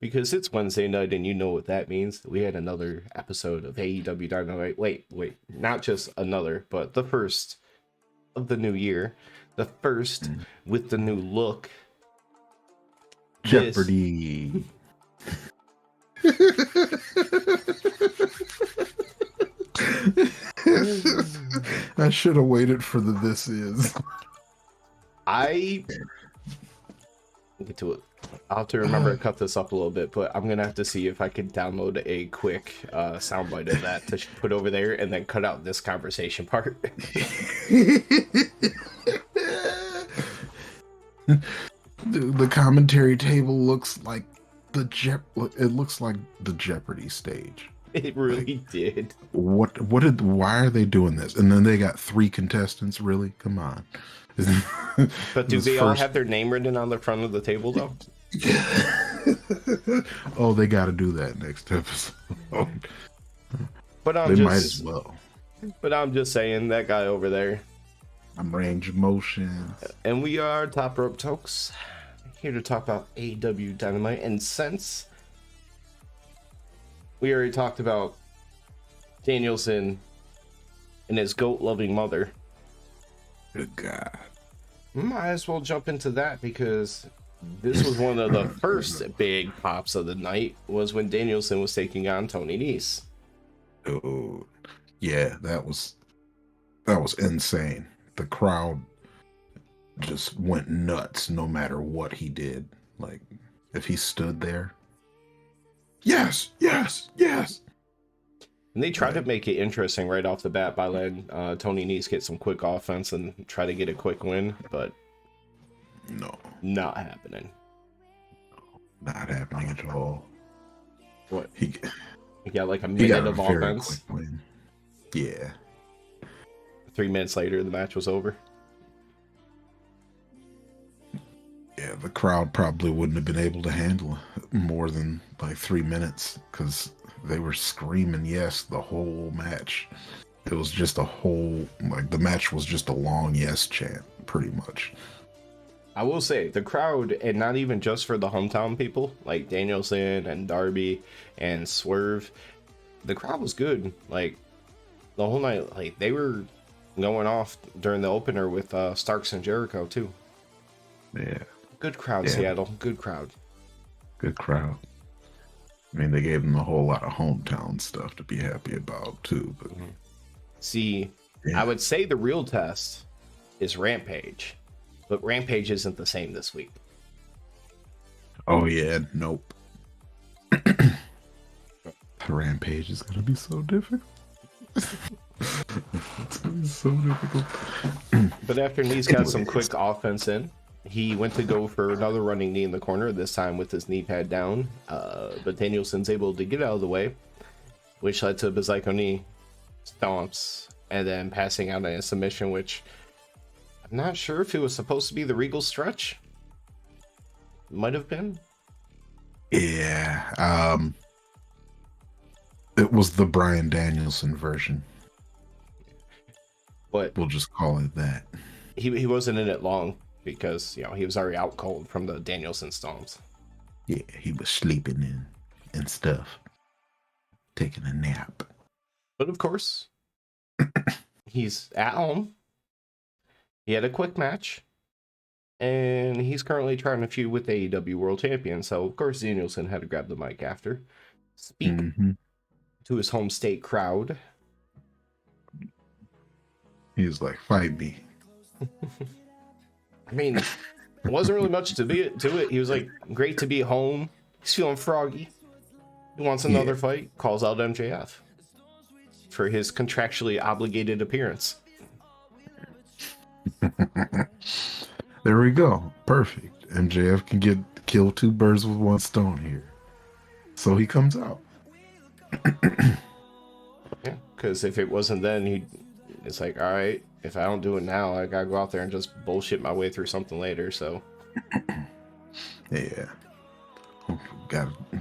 because it's Wednesday night and you know what that means. We had another episode of AEW Dynamite. Wait, not just another, but the first of the new year. The first with the new look. Jeopardy. I should have waited for the "this is." I get to it. I'll have to remember to cut this up a little bit, but I'm gonna have to see if I can download a quick soundbite of that to put over there, and then cut out this conversation part. The commentary table looks like it looks like the Jeopardy stage. It really did. Why are they doing this? And then they got 3 contestants, really? Come on. But do they all have their name written on the front of the table though? Oh, they got to do that next episode. But might as well. But I'm just saying, that guy over there. I'm range of motion. And we are Top Rope Tokes, here to talk about AEW Dynamite. And since we already talked about Danielson and his goat-loving mother, good God, might as well jump into that, because this was one of the first big pops of the night, was when Danielson was taking on Tony Nese. Oh, yeah, that was insane. The crowd just went nuts no matter what he did. Like, if he stood there, yes. And they tried to make it interesting right off the bat by letting Tony Nese get some quick offense and try to get a quick win, but no, not happening. Not happening at all. What? He got like a minute of offense. Yeah. 3 minutes later, the match was over. Yeah, the crowd probably wouldn't have been able to handle more than like 3 minutes, because they were screaming yes the whole match. It was just the match was just a long yes chant, pretty much. I will say, the crowd, and not even just for the hometown people, like Danielson and Darby and Swerve, the crowd was good. Like, the whole night, like, they were going off during the opener with Starks and Jericho, too. Yeah. Good crowd, yeah. Seattle. Good crowd. Good crowd. I mean, they gave them a whole lot of hometown stuff to be happy about, too. But see, yeah. I would say the real test is Rampage. But Rampage isn't the same this week. Oh, yeah. Nope. Rampage is going to be so difficult. It's going to be so difficult. But after Knee's got some quick offense in, he went to go for another running knee in the corner, this time with his knee pad down. But Danielson's able to get out of the way, which led to a Bizarro knee stomps and then passing out in a submission, which I'm not sure if it was supposed to be the Regal stretch. Might have been. Yeah. It was the Bryan Danielson version. But we'll just call it that. He wasn't in it long because, you know, he was already out cold from the Danielson stomps. Yeah, he was sleeping in and stuff. Taking a nap. But of course, he's at home. He had a quick match. And he's currently trying to feud with the AEW World Champion. So, of course, Danielson had to grab the mic after. Speak to his home state crowd. He was like, fight me. I mean, it wasn't really much to it. He was like, great to be home. He's feeling froggy. He wants another fight. Calls out MJF for his contractually obligated appearance. There we go. Perfect. MJF can kill 2 birds with 1 stone here. So he comes out. Yeah, because if it wasn't then, it's like, all right, if I don't do it now, I gotta go out there and just bullshit my way through something later. So yeah,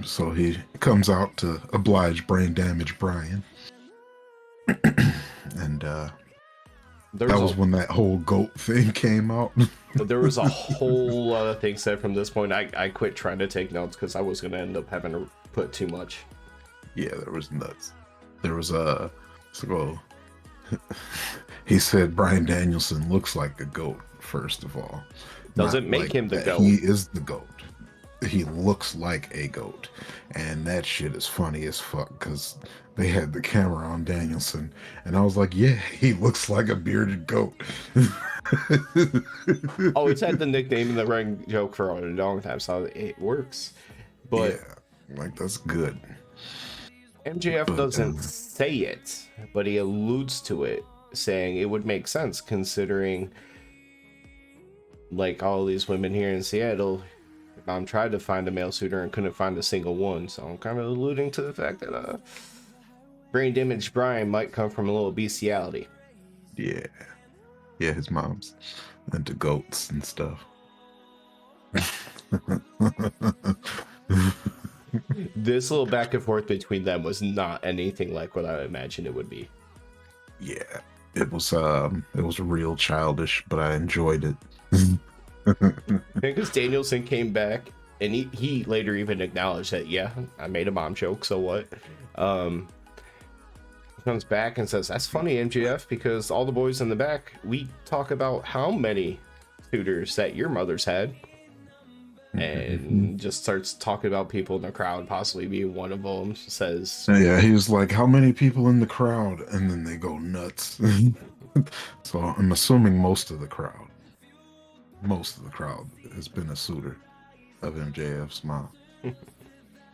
so he comes out to oblige brain damage Brian, and That was when that whole goat thing came out. there was a whole lot of things said from this point. I quit trying to take notes because I was going to end up having to put too much. Yeah, there was nuts. There was he said Bryan Danielson looks like the GOAT, first of all. Doesn't make him the GOAT. He is the GOAT. He looks like a GOAT. And that shit is funny as fuck because they had the camera on Danielson. And I was like, yeah, he looks like a bearded goat. Always had the nickname in the ring joke for a long time, so it works. But yeah, like that's good. MJF doesn't say it, but he alludes to it, saying it would make sense considering like all these women here in Seattle. I'm trying to find a male suitor and couldn't find a single one, so I'm kind of alluding to the fact that brain damaged Brian might come from a little bestiality. Yeah, his mom's into goats and stuff. This little back and forth between them was not anything like what I imagined it would be. Yeah, it was real childish, but I enjoyed it. Because Danielson came back and he later even acknowledged that, yeah, I made a mom joke, so what? Comes back and says, that's funny, MJF, because all the boys in the back, we talk about how many suitors that your mother's had, and just starts talking about people in the crowd, possibly being one of them. Says, yeah, he was like, how many people in the crowd? And then they go nuts. So I'm assuming most of the crowd has been a suitor of MJF's mom.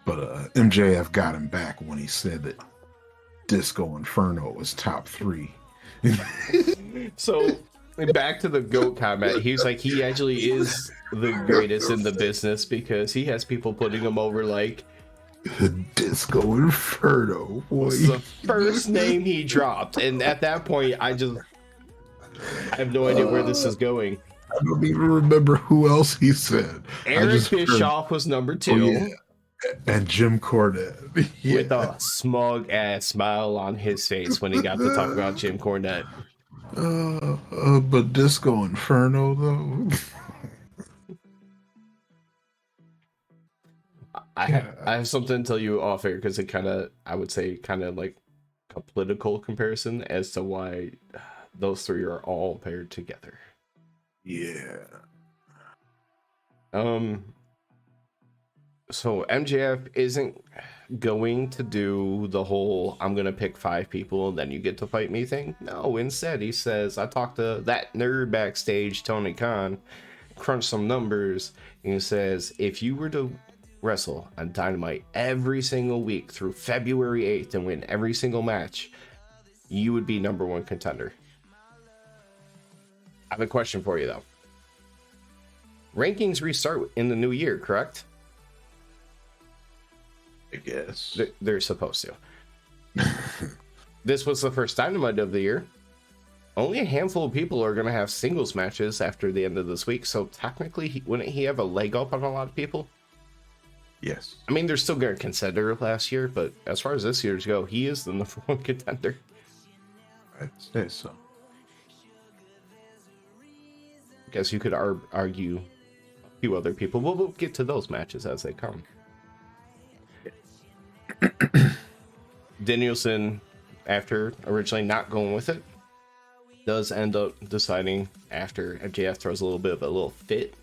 But MJF got him back when he said that Disco Inferno was top 3. So back to the GOAT comment, he's like, he actually is the greatest in the business because he has people putting him over like Disco Inferno. Boy. The first name he dropped, and at that point I have no idea where this is going. I don't even remember who else he said. Eric Bischoff was number 2. Oh, yeah. And Jim Cornette. Yeah. With a smug ass smile on his face when he got to talk about Jim Cornette. But Disco Inferno, though. I have something to tell you off air because it I would say kind of like a political comparison as to why those three are all paired together. Yeah. So MJF isn't going to do the whole I'm gonna pick 5 people and then you get to fight me thing. No, instead he says, I talked to that nerd backstage, Tony Khan, crunch some numbers, and he says, if you were to wrestle on Dynamite every single week through February 8th and win every single match, you would be number 1 contender. I have a question for you though. Rankings restart in the new year, correct? I guess. They're supposed to. This was the first Dynamite of the year. Only a handful of people are going to have singles matches after the end of this week, so technically, wouldn't he have a leg up on a lot of people? Yes. I mean, they're still going to consider last year, but as far as this year's go, he is the number 1 contender. I'd say so. I guess you could argue a few other people. We'll get to those matches as they come. Danielson, after originally not going with it, does end up deciding after MJF throws a little fit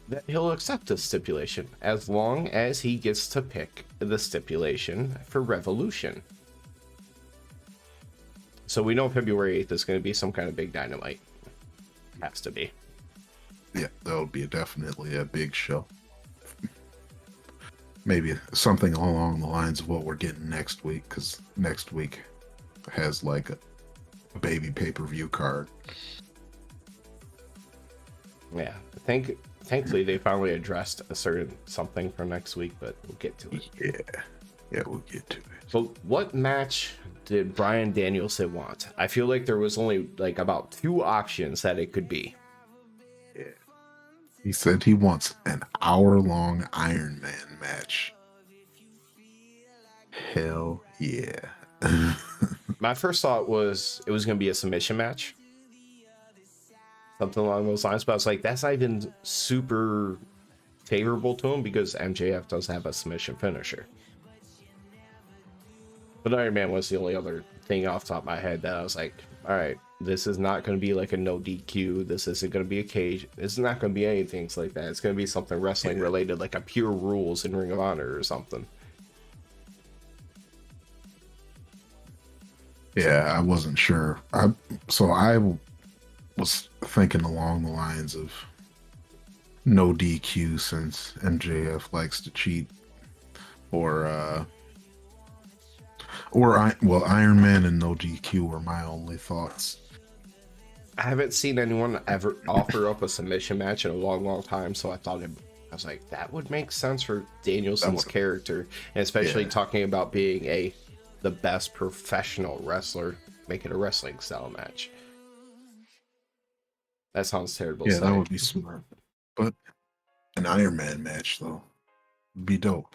that he'll accept the stipulation as long as he gets to pick the stipulation for Revolution. So we know February 8th is going to be some kind of big Dynamite. Has to be. Yeah, that would be definitely a big show. Maybe something along the lines of what we're getting next week, because next week has like a baby pay-per-view card. Yeah, thankfully they finally addressed a certain something for next week, but we'll get to it. Yeah, we'll get to it. So what match did Bryan Danielson want? I feel like there was only like about 2 options that it could be. Yeah. He said he wants an hour-long Iron Man match. Hell yeah. My first thought was it was going to be a submission match, something along those lines. But I was like, that's not even super favorable to him because MJF does have a submission finisher. But Iron Man was the only other thing off the top of my head that I was like, all right, this is not going to be like a no DQ. This isn't going to be a cage. It's not going to be anything like that. It's going to be something wrestling related, like a Pure Rules in Ring of Honor or something. Yeah, I wasn't sure. I was thinking along the lines of no DQ since MJF likes to cheat, or Iron Man and no DQ were my only thoughts. I haven't seen anyone ever offer up a submission match in a long time, so I was like, that would make sense for Danielson's character, and especially talking about being the best professional wrestler, make it a wrestling style match. That sounds terrible. Yeah, that would be smart. But an Iron Man match, though, would be dope.